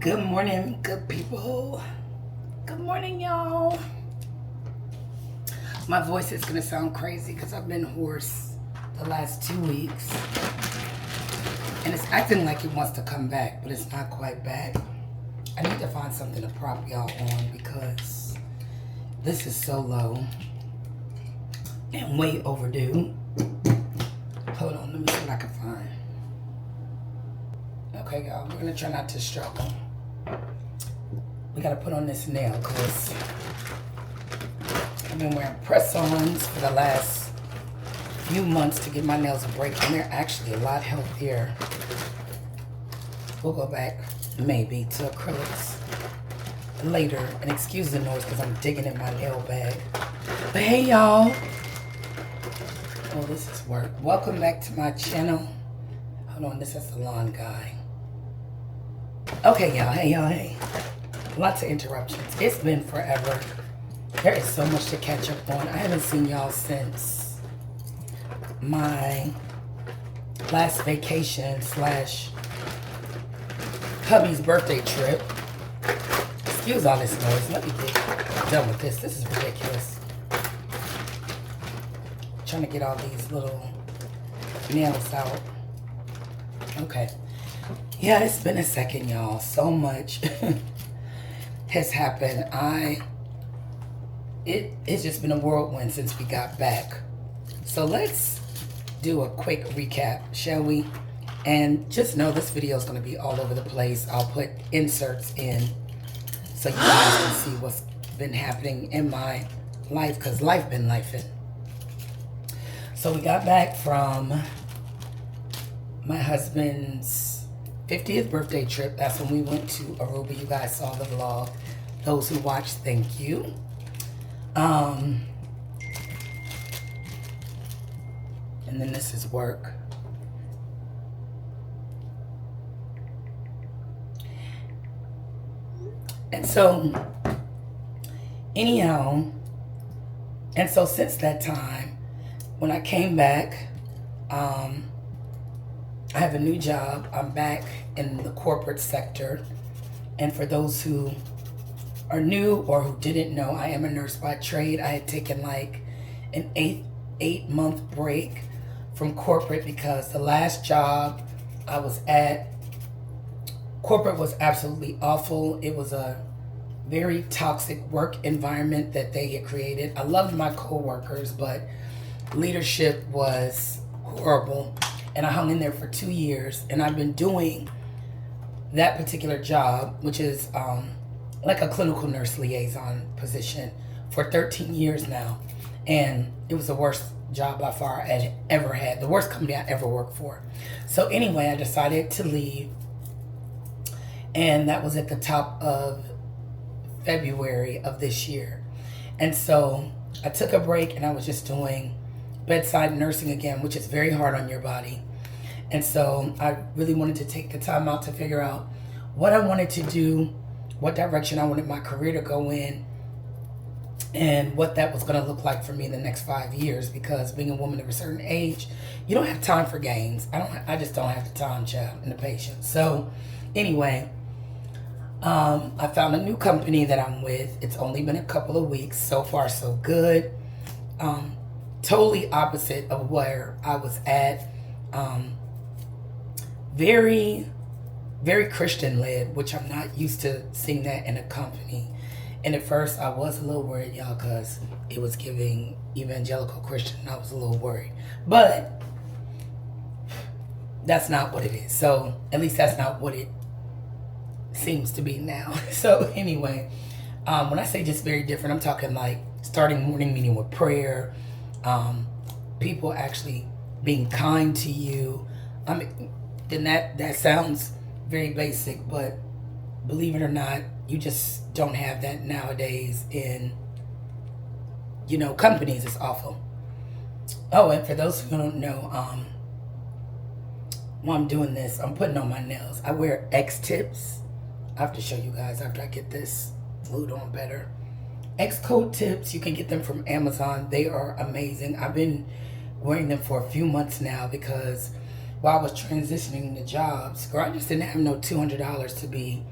Good morning, good people. Good morning, y'all. My voice is gonna sound crazy because I've been hoarse the last 2 weeks. And it's acting like it wants to come back, but it's not quite back. I need to find something to prop y'all on because this is so low and way overdue. Hold on, let me see what I can find. Okay, y'all, we're gonna try not to struggle. We gotta put on this nail because I've been wearing press-ons for the last few months to give my nails a break, and they're actually a lot healthier. We'll go back maybe to acrylics later, and excuse the noise because I'm digging in my nail bag. But hey, y'all. Oh, this is work. Welcome back to my channel. Hold on, this is the lawn guy. Okay, y'all. Hey, y'all. Hey. Lots of interruptions. It's been forever. There is so much to catch up on. I haven't seen y'all since my last vacation slash hubby's birthday trip. Excuse all this noise. Let me get done with this. This is ridiculous. Trying to get all these little nails out. Okay. Yeah, it's been a second, y'all. So much has happened. It's just been a whirlwind since we got back. So let's do a quick recap, shall we? And just know this video is going to be all over the place. I'll put inserts in so you guys can see what's been happening in my life, because life been lifing. So we got back from my husband's 50th birthday trip. That's when we went to Aruba. You guys saw the vlog. Those who watched, thank you. And then this is work. And so, anyhow, and so since that time, when I came back, I have a new job. I'm back in the corporate sector. And for those who are new or who didn't know, I am a nurse by trade. I had taken like an eight month break from corporate because the last job I was at, corporate was absolutely awful. It was a very toxic work environment that they had created. I loved my coworkers, but leadership was horrible. And I hung in there for 2 years, and I've been doing that particular job, which is like a clinical nurse liaison position, for 13 years now. And it was the worst job by far I ever had, the worst company I ever worked for. So anyway, I decided to leave, and that was at the top of February of this year. And so I took a break, and I was just doing bedside nursing again, which is very hard on your body. And so I really wanted to take the time out to figure out what I wanted to do, what direction I wanted my career to go in, and what that was going to look like for me in the next 5 years. Because being a woman of a certain age, you don't have time for games. I just don't have the time, child, and the patience. So anyway, I found a new company that I'm with. It's only been a couple of weeks. So far, so good. Totally opposite of where I was at. Very, very Christian-led, which I'm not used to seeing that in a company. And at first, I was a little worried, y'all, because it was giving evangelical Christian. I was a little worried. But that's not what it is. So at least that's not what it seems to be now. So anyway, when I say just very different, I'm talking like starting morning meeting with prayer, people actually being kind to you. I mean, then that sounds very basic, but believe it or not, you just don't have that nowadays in, companies. It's awful. Oh, and for those who don't know, while I'm doing this, I'm putting on my nails. I wear X tips. I have to show you guys after I get this glued on better. X coat tips, you can get them from Amazon. They are amazing. I've been wearing them for a few months now because while I was transitioning to jobs, girl, I just didn't have no $200 to be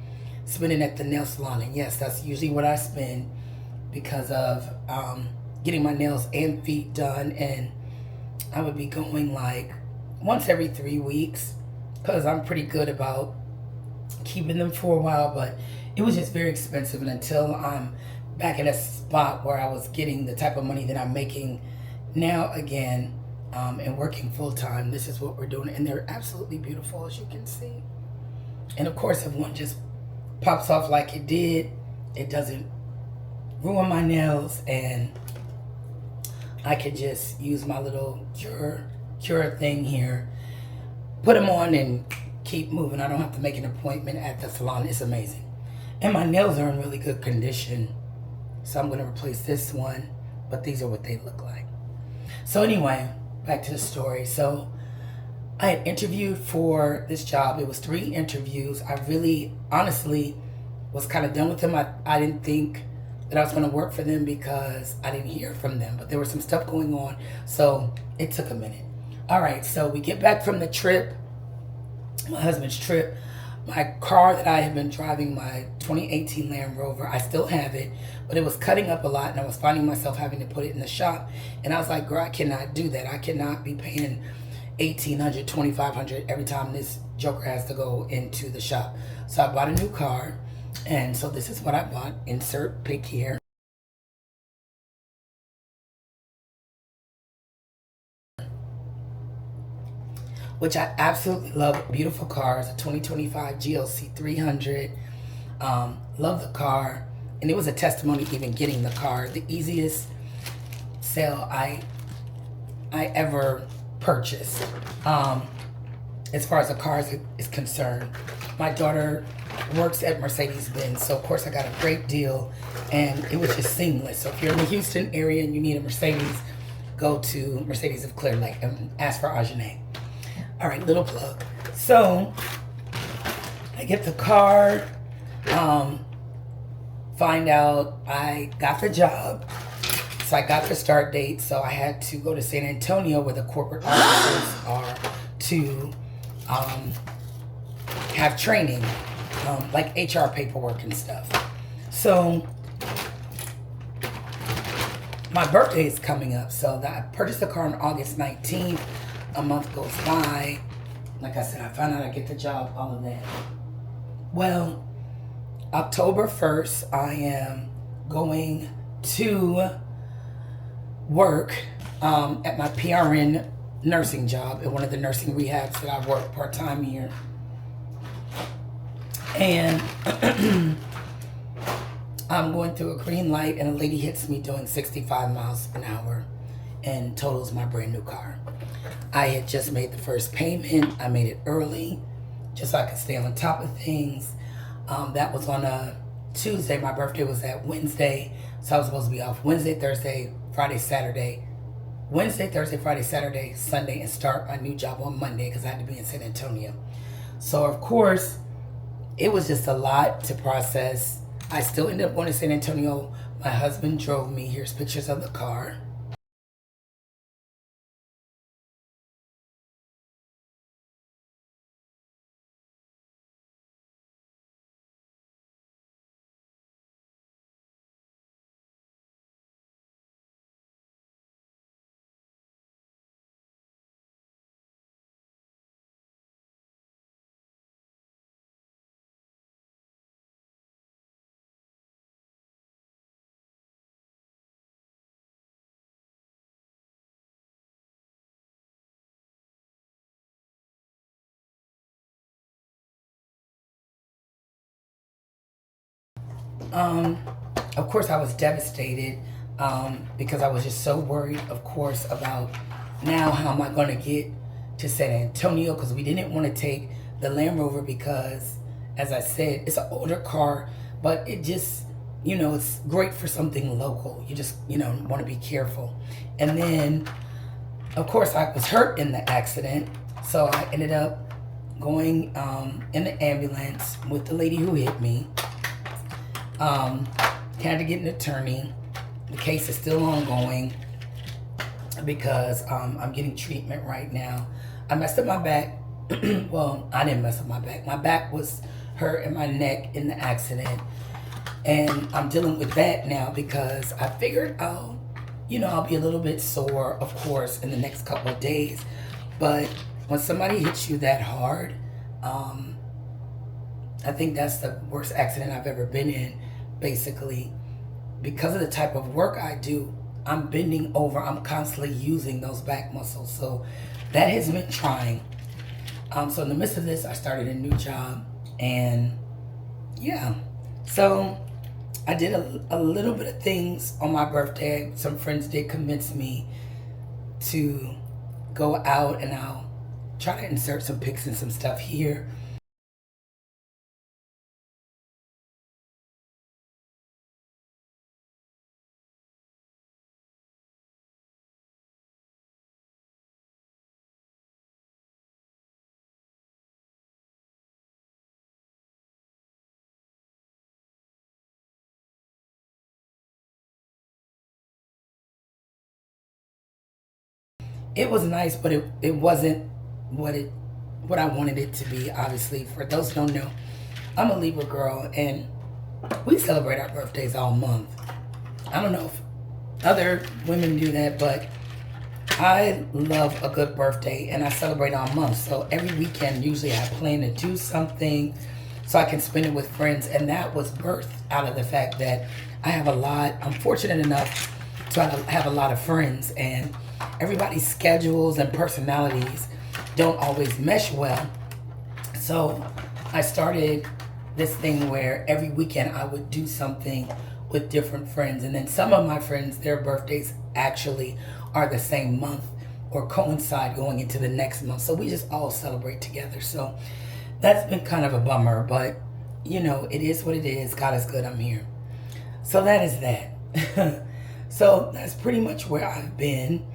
spending at the nail salon. And yes, that's usually what I spend because of getting my nails and feet done. And I would be going like once every 3 weeks because I'm pretty good about keeping them for a while, but it was just very expensive. And until I'm back in a spot where I was getting the type of money that I'm making now again, and working full time, this is what we're doing. And they're absolutely beautiful, as you can see. And of course, if one just pops off like it did, it doesn't ruin my nails, and I could just use my little cure thing here, put them on, and keep moving. I don't have to make an appointment at the salon. It's amazing. And my nails are in really good condition, so I'm going to replace this one, but these are what they look like. So anyway, back to the story. So I had interviewed for this job. It was 3 interviews. I really, honestly, was kind of done with them. I didn't think that I was going to work for them because I didn't hear from them, but there was some stuff going on, so it took a minute. All right, so we get back from the trip, my husband's trip. My car that I had been driving, my 2018 Land Rover, I still have it, but it was cutting up a lot, and I was finding myself having to put it in the shop. And I was like, girl, I cannot do that. I cannot be paying $1,800, $2,500 every time this joker has to go into the shop. So I bought a new car, and so this is what I bought. Insert pic here. Which I absolutely love. Beautiful car. It's a 2025 GLC 300. Love the car. And it was a testimony even getting the car. The easiest sale I ever purchased, as far as the car is concerned. My daughter works at Mercedes-Benz, so of course I got a great deal, and it was just seamless. So if you're in the Houston area and you need a Mercedes, go to Mercedes of Clear Lake and ask for Ajane. All right, little plug. So I get the car, find out I got the job. So I got the start date. So I had to go to San Antonio where the corporate offices are to have training, like HR paperwork and stuff. So my birthday is coming up. So I purchased the car on August 19th. A month goes by. Like I said, I found out I get the job, all of that. Well, October 1st, I am going to work at my PRN nursing job at one of the nursing rehabs that I work part-time here. And I'm going through a green light, and a lady hits me doing 65 miles an hour and totals my brand new car. I had just made the first payment. I made it early just so I could stay on top of things. That was on a Tuesday. My birthday was that Wednesday, so I was supposed to be off Wednesday, Thursday, Friday, Saturday. Wednesday, Thursday, Friday, Saturday, Sunday, and start my new job on Monday because I had to be in San Antonio. So of course, it was just a lot to process. I still ended up going to San Antonio. My husband drove me. Here's pictures of the car. Of course, I was devastated because I was just so worried, of course, about now how am I going to get to San Antonio, because we didn't want to take the Land Rover because, as I said, it's an older car, but it just, it's great for something local. You just, want to be careful. And then, of course, I was hurt in the accident, so I ended up going in the ambulance with the lady who hit me. Had to get an attorney. The case is still ongoing because I'm getting treatment right now. I messed up my back. Well, I didn't mess up my back. My back was hurt in my neck in the accident. And I'm dealing with that now because I figured out, I'll be a little bit sore, of course, in the next couple of days. But when somebody hits you that hard, I think that's the worst accident I've ever been in, basically. Because of the type of work I do, I'm bending over. I'm constantly using those back muscles. So that has been trying. So in the midst of this, I started a new job. And yeah, so I did a little bit of things on my birthday. Some friends did convince me to go out, and I'll try to insert some pics and some stuff here. It was nice, but it wasn't what I wanted it to be, obviously. For those who don't know, I'm a Libra girl, and we celebrate our birthdays all month. I don't know if other women do that, but I love a good birthday, and I celebrate all month. So every weekend, usually I plan to do something so I can spend it with friends, and that was birthed out of the fact that I'm fortunate enough to have a lot of friends, and everybody's schedules and personalities don't always mesh well. So I started this thing where every weekend I would do something with different friends. And then some of my friends, their birthdays actually are the same month or coincide going into the next month. So we just all celebrate together. So that's been kind of a bummer, but it is what it is. God is good. I'm here. So that is that. So that's pretty much where I've been.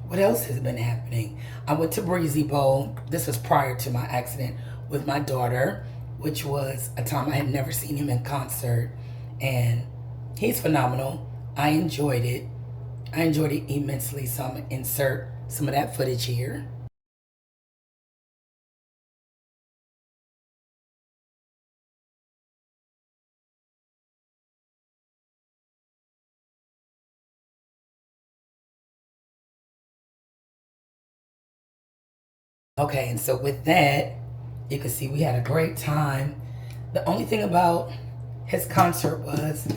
What else has been happening? I went to Breezy Bowl. This was prior to my accident with my daughter, which was a time I had never seen him in concert. And he's phenomenal. I enjoyed it. I enjoyed it immensely. So I'm going to insert some of that footage here. Okay, and so with that, you can see we had a great time. The only thing about his concert was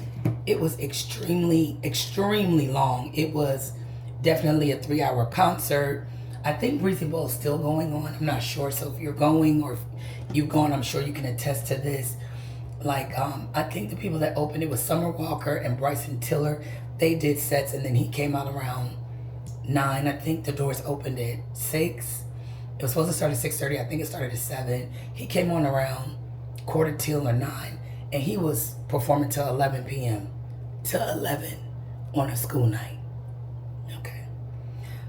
it was extremely, extremely long. It was definitely a 3-hour concert. I think Breezy Bowl is still going on. I'm not sure. So if you're going or if you've gone, I'm sure you can attest to this. I think the people that opened it was Summer Walker and Bryson Tiller. They did sets, and then he came out around 9. I think the doors opened at 6. It was supposed to start at 6:30. I think it started at 7. He came on around quarter till or 9, and he was performing till 11 p.m. till 11 on a school night. Okay.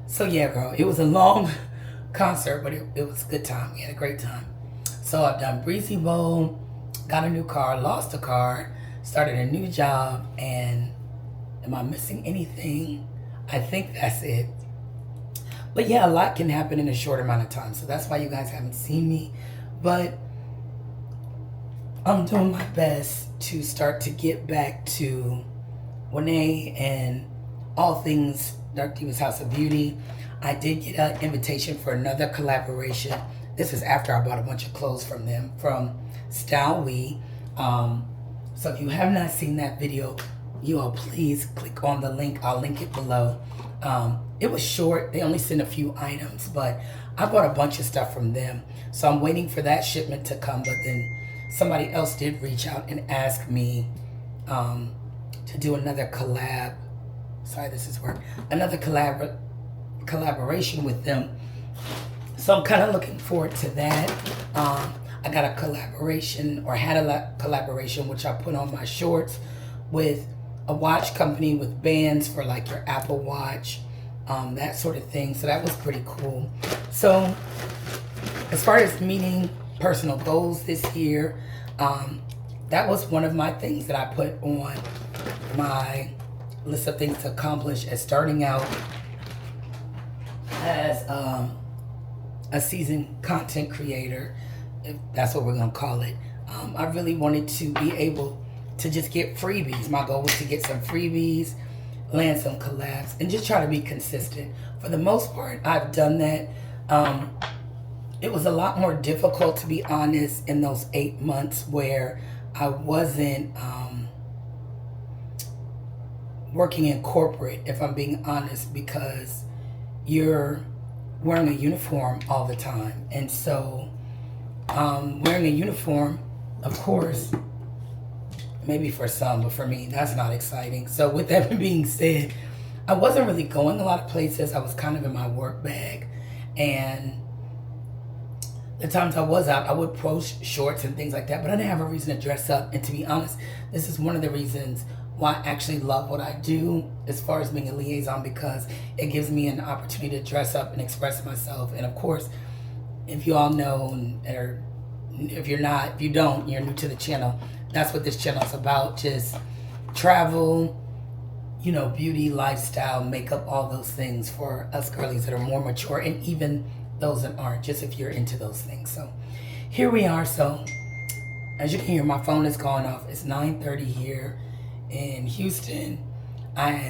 So yeah, girl, it was a long concert, but it was a good time. We had a great time. So I've done Breezy Bowl, got a new car, lost a car, started a new job, and am I missing anything? I think that's it. But yeah, a lot can happen in a short amount of time. So that's why you guys haven't seen me. But I'm doing my best to start to get back to Winnie and all things Dark Diva's House of Beauty. I did get an invitation for another collaboration. This is after I bought a bunch of clothes from them, from Style We. So if you have not seen that video, you all please click on the link. I'll link it below. It was short. They only sent a few items, but I bought a bunch of stuff from them. So I'm waiting for that shipment to come, but then somebody else did reach out and ask me to do another collab. Sorry, this is work. Another collaboration with them. So I'm kind of looking forward to that. I got a collaboration, or had a collaboration, which I put on my shorts with a watch company with bands for like your Apple Watch, that sort of thing. So that was pretty cool. So as far as meeting personal goals this year, that was one of my things that I put on my list of things to accomplish as starting out as a seasoned content creator, if that's what we're gonna call it. I really wanted to be able to just get freebies. My goal was to get some freebies, land some collabs, and just try to be consistent. For the most part, I've done that. It was a lot more difficult, to be honest, in those 8 months where I wasn't working in corporate, if I'm being honest, because you're wearing a uniform all the time. And so wearing a uniform, of course, maybe for some, but for me, that's not exciting. So with that being said, I wasn't really going a lot of places. I was kind of in my work bag. And the times I was out, I would post shorts and things like that, but I didn't have a reason to dress up. And to be honest, this is one of the reasons why I actually love what I do as far as being a liaison, because it gives me an opportunity to dress up and express myself. And of course, if you all know, or if you're not, if you don't, you're new to the channel, that's what this channel is about. Just travel, you know, beauty, lifestyle, makeup, all those things for us girlies that are more mature, and even those that aren't, just if you're into those things. So here we are. So as you can hear, my phone is going off. It's 9:30 here in Houston. My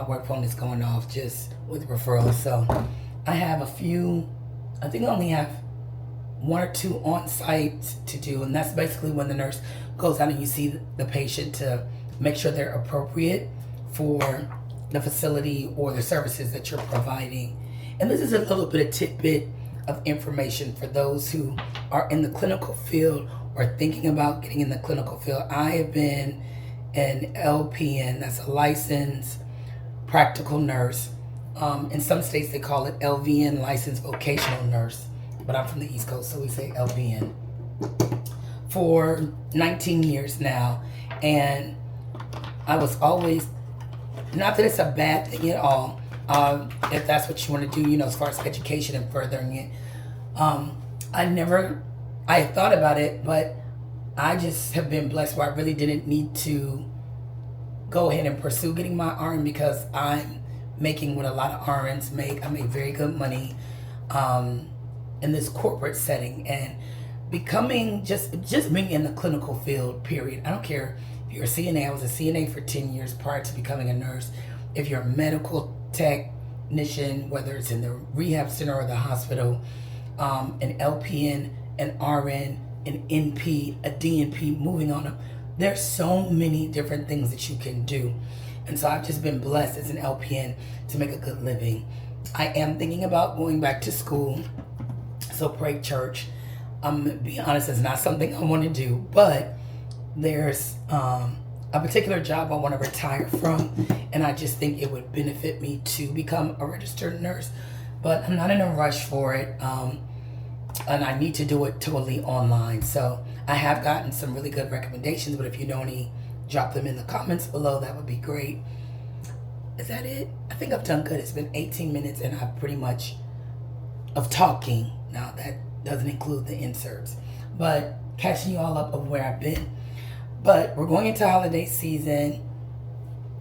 work phone is going off just with referrals. So I have a few, I think I only have 1 or 2 on site to do, and that's basically when the nurse goes out and you see the patient to make sure they're appropriate for the facility or the services that you're providing. And this is a little bit of tidbit of information for those who are in the clinical field or thinking about getting in the clinical field. I have been an LPN, that's a licensed practical nurse. In some states they call it LVN, licensed vocational nurse, but I'm from the East Coast, so we say LPN, for 19 years now. And I was always, not that it's a bad thing at all, if that's what you want to do, you know, as far as education and furthering it. I thought about it, but I just have been blessed where I really didn't need to go ahead and pursue getting my RN, because I'm making what a lot of RNs make. I make very good money in this corporate setting, and becoming just being in the clinical field, period. I don't care if you're a CNA. I was a CNA for 10 years prior to becoming a nurse. If you're a medical technician, whether it's in the rehab center or the hospital, an LPN, an RN, an NP, a DNP, moving on up. There's so many different things that you can do. And so I've just been blessed as an LPN to make a good living. I am thinking about going back to school, so pray church. I'm gonna be honest, it's not something I want to do, but there's a particular job I want to retire from, and I just think it would benefit me to become a registered nurse, but I'm not in a rush for it. And I need to do it totally online. So I have gotten some really good recommendations, but if you know any, drop them in the comments below. That would be great. Is that it? I think I've done good. It's been 18 minutes and I've pretty much of talking. Now that doesn't include the inserts, but catching you all up of where I've been. But we're going into holiday season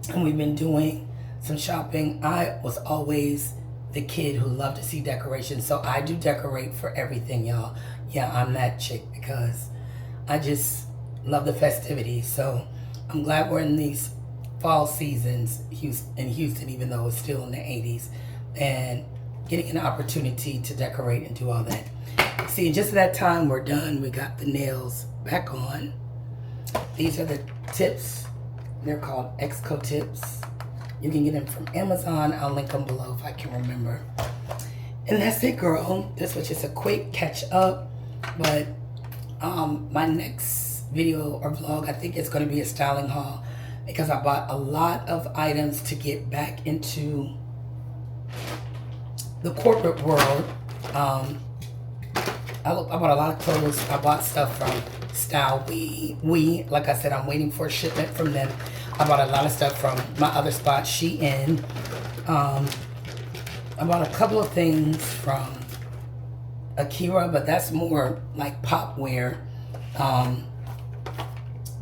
and we've been doing some shopping. I was always the kid who loved to see decorations, so I do decorate for everything, y'all. Yeah, I'm that chick because I just love the festivities. So I'm glad we're in these fall seasons in Houston, even though it's still in the 80s, and getting an opportunity to decorate and do all that. See, just at that time we're done, we got the nails back on. These are the tips. They're called Exco tips. You can get them from Amazon. I'll link them below if I can remember. And that's it, girl. This was just a quick catch up. But my next video or vlog, I think it's going to be a styling haul, because I bought a lot of items to get back into the corporate world. I bought a lot of clothes. I bought stuff from Style We. Like I said, I'm waiting for a shipment from them. I bought a lot of stuff from my other spot, Shein. I bought a couple of things from Akira, but that's more like pop wear.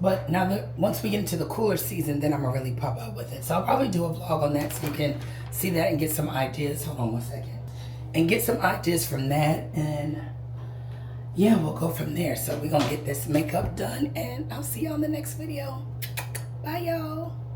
But now that once we get into the cooler season, then I'm gonna really pop out with it. So I'll probably do a vlog on that so you can see that and get some ideas. Hold on one second. And get some ideas from that. And yeah, we'll go from there. So we're going to get this makeup done, and I'll see you on the next video. Bye, y'all.